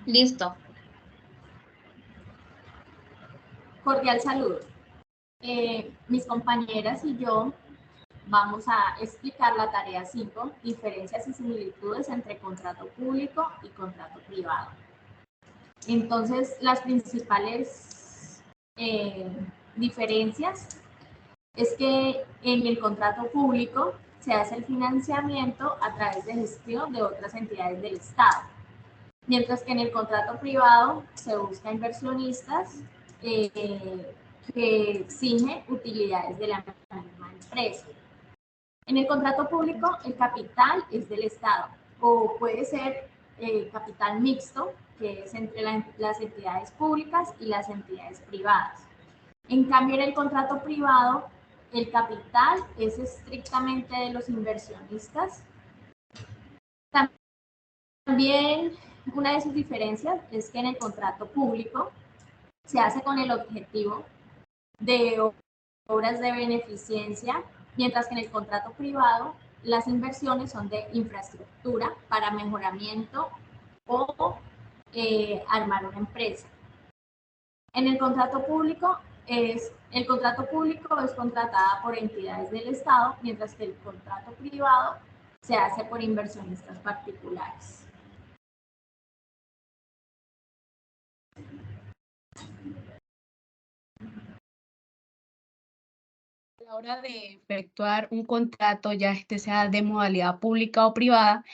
Listo. Cordial saludo. Mis compañeras y yo vamos a explicar la tarea 5, diferencias y similitudes entre contrato público y contrato privado. Entonces, las principales diferencias es que en el contrato público se hace el financiamiento a través de gestión de otras entidades del Estado, mientras que en el contrato privado se busca inversionistas que exigen utilidades de la misma empresa. En el contrato público, el capital es del Estado o puede ser capital mixto, que es entre las entidades públicas y las entidades privadas. En cambio, en el contrato privado, el capital es estrictamente de los inversionistas. También una de sus diferencias es que en el contrato público se hace con el objetivo de obras de beneficencia, mientras que en el contrato privado las inversiones son de infraestructura para mejoramiento o armar una empresa. En el contrato público es contratada por entidades del Estado, mientras que el contrato privado se hace por inversionistas particulares. A la hora de efectuar un contrato, ya este sea de modalidad pública o privada,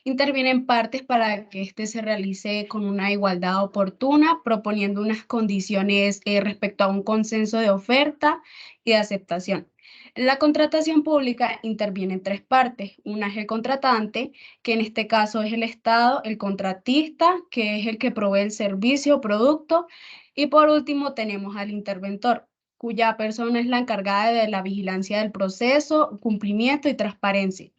intervienen partes para que este se realice con una igualdad oportuna, proponiendo unas condiciones respecto a un consenso de oferta y de aceptación. En la contratación pública intervienen tres partes. Una es el contratante, que en este caso es el Estado, el contratista, que es el que provee el servicio o producto, y por último tenemos al interventor, cuya persona es la encargada de la vigilancia del proceso, cumplimiento y transparencia.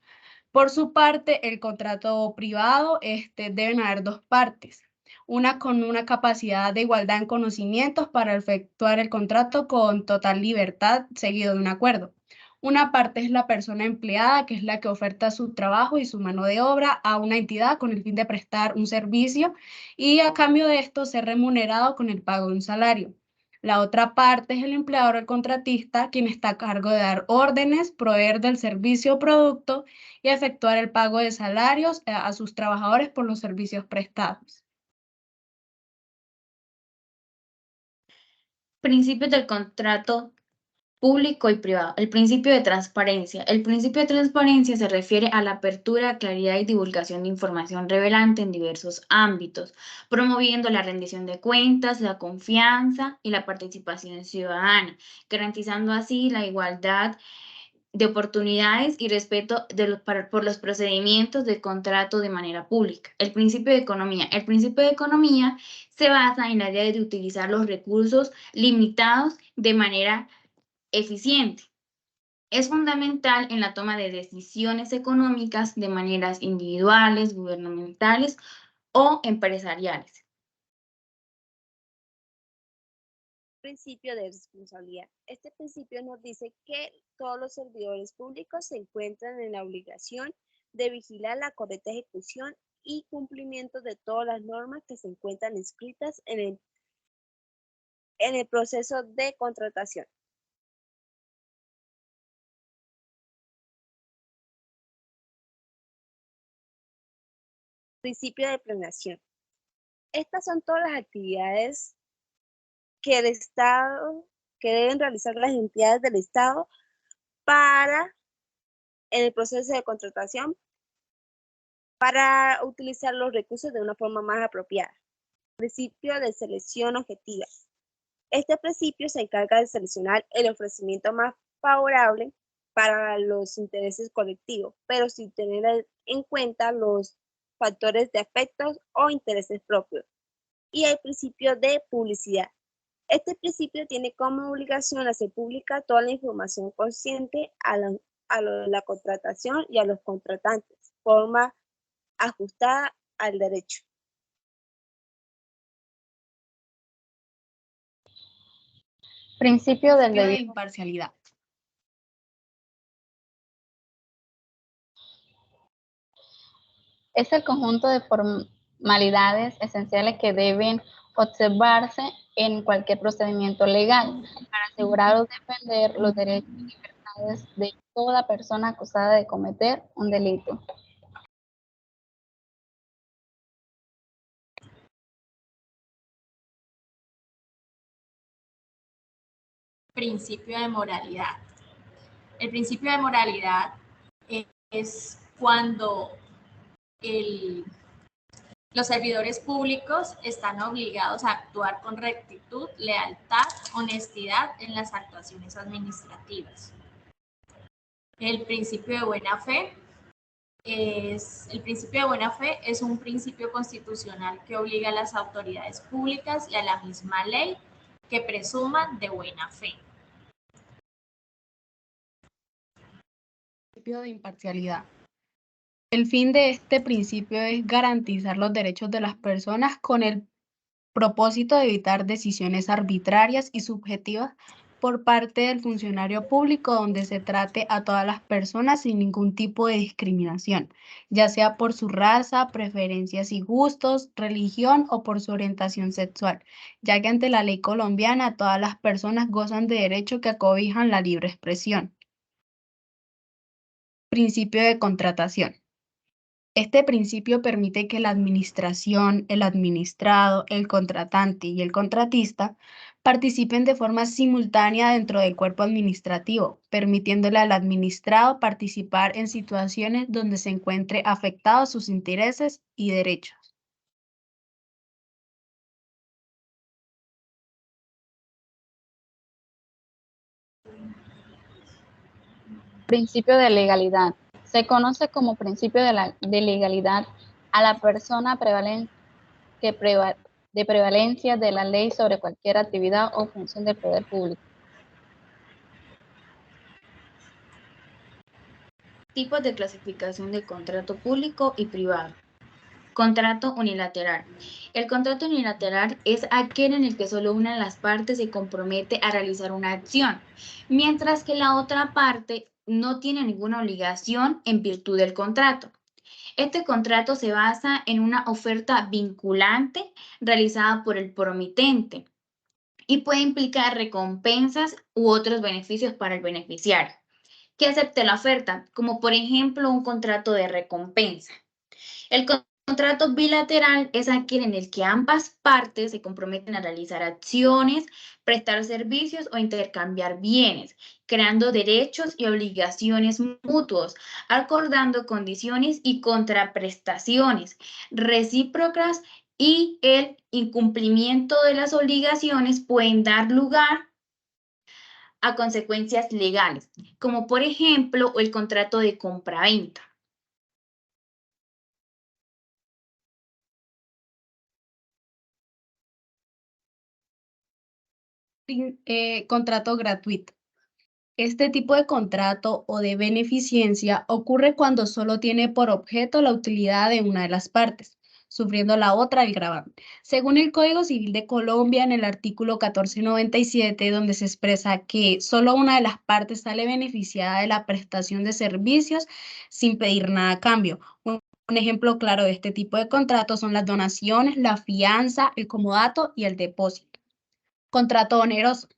Por su parte, el contrato privado, deben haber dos partes, una con una capacidad de igualdad en conocimientos para efectuar el contrato con total libertad, seguido de un acuerdo. Una parte es la persona empleada, que es la que oferta su trabajo y su mano de obra a una entidad con el fin de prestar un servicio y a cambio de esto ser remunerado con el pago de un salario. La otra parte es el empleador o el contratista, quien está a cargo de dar órdenes, proveer del servicio o producto y efectuar el pago de salarios a sus trabajadores por los servicios prestados. Principios del contrato público y privado. El principio de transparencia. El principio de transparencia se refiere a la apertura, claridad y divulgación de información relevante en diversos ámbitos, promoviendo la rendición de cuentas, la confianza y la participación ciudadana, garantizando así la igualdad de oportunidades y respeto por los procedimientos de contrato de manera pública. El principio de economía. El principio de economía se basa en la idea de utilizar los recursos limitados de manera eficiente. Es fundamental en la toma de decisiones económicas de maneras individuales, gubernamentales o empresariales. Principio de responsabilidad. Este principio nos dice que todos los servidores públicos se encuentran en la obligación de vigilar la correcta ejecución y cumplimiento de todas las normas que se encuentran inscritas en el proceso de contratación. Principio de planeación. Estas son todas las actividades que el Estado, que deben realizar las entidades del Estado para en el proceso de contratación para utilizar los recursos de una forma más apropiada. Principio de selección objetiva. Este principio se encarga de seleccionar el ofrecimiento más favorable para los intereses colectivos, pero sin tener en cuenta los factores de afectos o intereses propios. Y el principio de publicidad. Este principio tiene como obligación hacer pública toda la información consciente a la contratación y a los contratantes, forma ajustada al derecho. Principio del De debido. imparcialidad. Es el conjunto formalidades esenciales que deben observarse en cualquier procedimiento legal para asegurar o defender los derechos y libertades de toda persona acusada de cometer un delito. Principio de moralidad. El principio de moralidad es cuando los servidores públicos están obligados a actuar con rectitud, lealtad, honestidad en las actuaciones administrativas. El principio de buena fe es un principio constitucional que obliga a las autoridades públicas y a la misma ley que presuman de buena fe. Principio de imparcialidad. El fin de este principio es garantizar los derechos de las personas con el propósito de evitar decisiones arbitrarias y subjetivas por parte del funcionario público, donde se trate a todas las personas sin ningún tipo de discriminación, ya sea por su raza, preferencias y gustos, religión o por su orientación sexual, ya que ante la ley colombiana todas las personas gozan de derechos que acobijan la libre expresión. Principio de contratación. Este principio permite que la administración, el administrado, el contratante y el contratista participen de forma simultánea dentro del cuerpo administrativo, permitiéndole al administrado participar en situaciones donde se encuentre afectados sus intereses y derechos. Principio de legalidad. Se conoce como principio de legalidad a la persona de prevalencia de la ley sobre cualquier actividad o función del poder público. Tipos de clasificación de contrato público y privado. Contrato unilateral. El contrato unilateral es aquel en el que solo una de las partes se compromete a realizar una acción, mientras que la otra parte no tiene ninguna obligación en virtud del contrato. Este contrato se basa en una oferta vinculante realizada por el promitente y puede implicar recompensas u otros beneficios para el beneficiario que acepte la oferta, como por ejemplo un contrato de recompensa. El contrato bilateral es aquel en el que ambas partes se comprometen a realizar acciones, prestar servicios o intercambiar bienes, creando derechos y obligaciones mutuos, acordando condiciones y contraprestaciones recíprocas, y el incumplimiento de las obligaciones pueden dar lugar a consecuencias legales, como por ejemplo el contrato de compraventa. Contrato gratuito. Este tipo de contrato o de beneficencia ocurre cuando solo tiene por objeto la utilidad de una de las partes, sufriendo la otra el gravamen. Según el Código Civil de Colombia, en el artículo 1497, donde se expresa que solo una de las partes sale beneficiada de la prestación de servicios sin pedir nada a cambio. Un ejemplo claro de este tipo de contratos son las donaciones, la fianza, el comodato y el depósito. Contrato oneroso.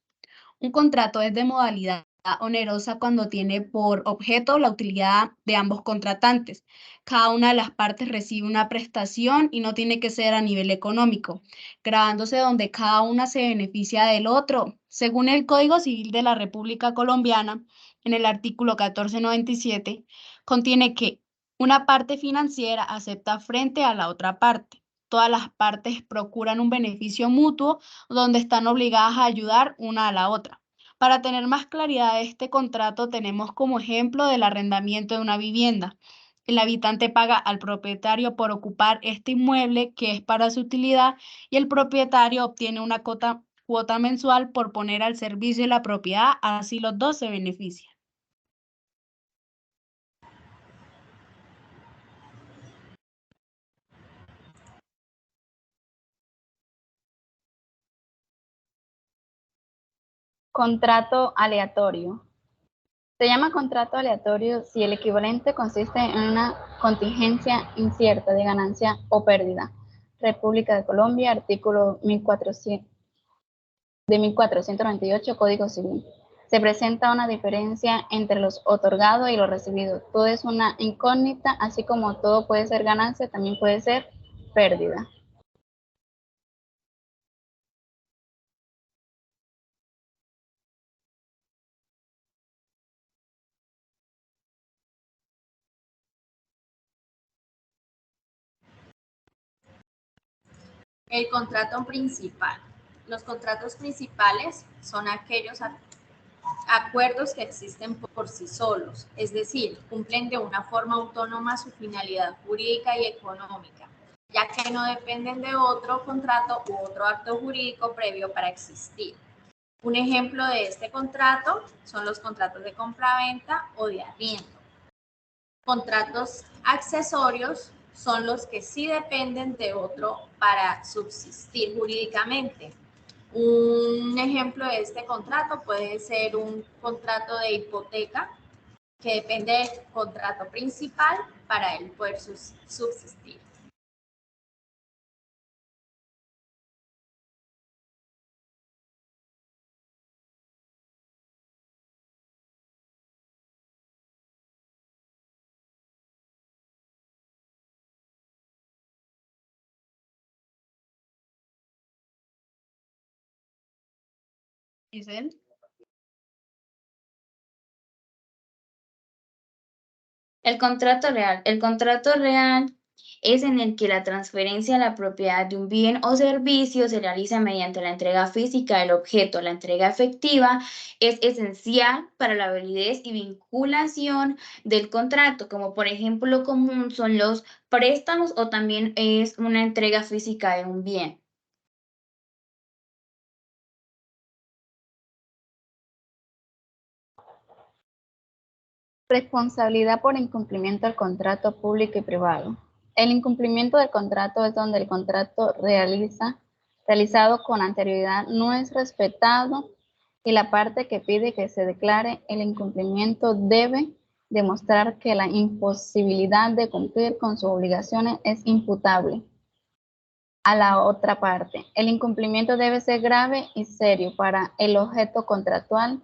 Un contrato es de modalidad onerosa cuando tiene por objeto la utilidad de ambos contratantes. Cada una de las partes recibe una prestación y no tiene que ser a nivel económico, gravándose donde cada una se beneficia del otro. Según el Código Civil de la República Colombiana, en el artículo 1497, contiene que una parte financiera acepta frente a la otra parte. Todas las partes procuran un beneficio mutuo donde están obligadas a ayudar una a la otra. Para tener más claridad de este contrato, tenemos como ejemplo del arrendamiento de una vivienda. El habitante paga al propietario por ocupar este inmueble que es para su utilidad y el propietario obtiene una cuota mensual por poner al servicio la propiedad, así los dos se benefician. Contrato aleatorio. Se llama contrato aleatorio si el equivalente consiste en una contingencia incierta de ganancia o pérdida, República de Colombia, artículo 1498, Código Civil. Se presenta una diferencia entre los otorgados y los recibidos. Todo es una incógnita, así como todo puede ser ganancia, también puede ser pérdida. El contrato principal. Los contratos principales son aquellos acuerdos que existen por sí solos, es decir, cumplen de una forma autónoma su finalidad jurídica y económica, ya que no dependen de otro contrato u otro acto jurídico previo para existir. Un ejemplo de este contrato son los contratos de compraventa o de arriendo. Contratos accesorios son los que sí dependen de otro para subsistir jurídicamente. Un ejemplo de este contrato puede ser un contrato de hipoteca que depende del contrato principal para él poder subsistir. Giselle. El contrato real. El contrato real es en el que la transferencia de la propiedad de un bien o servicio se realiza mediante la entrega física del objeto. La entrega efectiva es esencial para la validez y vinculación del contrato, como por ejemplo común son los préstamos o también es una entrega física de un bien. Responsabilidad por incumplimiento del contrato público y privado. El incumplimiento del contrato es donde el contrato realizado con anterioridad no es respetado y la parte que pide que se declare el incumplimiento debe demostrar que la imposibilidad de cumplir con sus obligaciones es imputable a la otra parte. El incumplimiento debe ser grave y serio para el objeto contractual.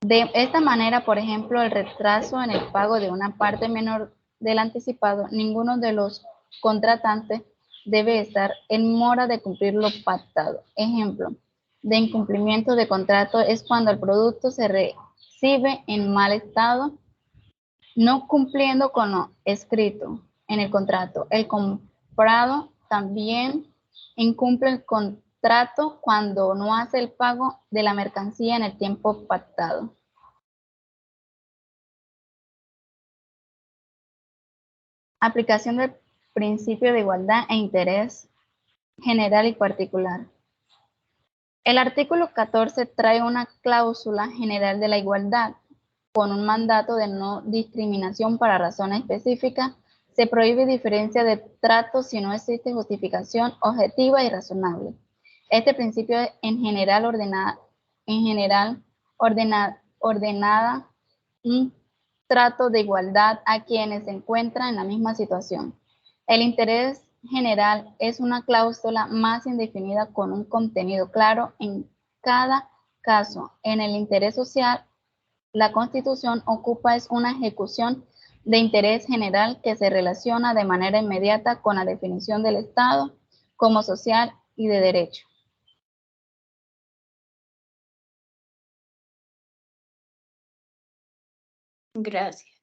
De esta manera, por ejemplo, el retraso en el pago de una parte menor del anticipado, ninguno de los contratantes debe estar en mora de cumplir lo pactado. Ejemplo de incumplimiento de contrato es cuando el producto se recibe en mal estado, no cumpliendo con lo escrito en el contrato. El comprado también incumple el contrato cuando no hace el pago de la mercancía en el tiempo pactado. Aplicación del principio de igualdad e interés general y particular. El artículo 14 trae una cláusula general de la igualdad con un mandato de no discriminación para razones específicas. Se prohíbe diferencia de trato si no existe justificación objetiva y razonable. Este principio en general ordenada un trato de igualdad a quienes se encuentran en la misma situación. El interés general es una cláusula más indefinida con un contenido claro en cada caso. En el interés social, la Constitución ocupa es una ejecución de interés general que se relaciona de manera inmediata con la definición del Estado como social y de derecho. Gracias.